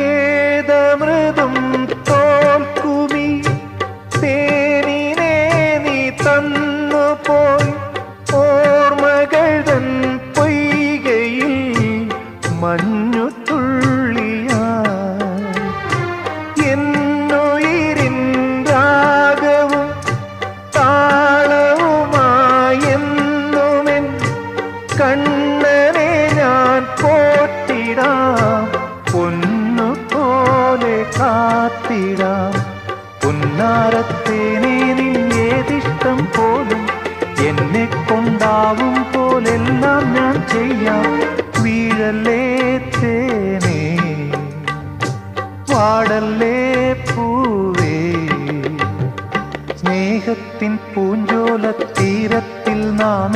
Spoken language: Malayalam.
ഏതമൃതും തോൽക്കുമി തേനിനെ നീ തന്നുപോയി ഓർമ്മകൾ തൻ പൊയ്കയിൽ മഞ്ഞു തുള്ളിയായി എന്നുയിരിൻ രാഗവും താളവുമായെന്നുമെൻ കണ്ണനെ ഞാൻ പോറ്റിടാം പൊന്നുപോലെ കാത്തിടാം പുന്നാരത്തേനെ നിന്നേതിഷ്ടം പോലും എന്നെ കൊണ്ടാവും പോലെല്ലാം ഞാൻ ചെയ്യാം വീഴല്ലേ തേനേ പാടല്ലേ പൂവേ സ്നേഹത്തിൻ പൂഞ്ചോല തീരത്തിൽ നാം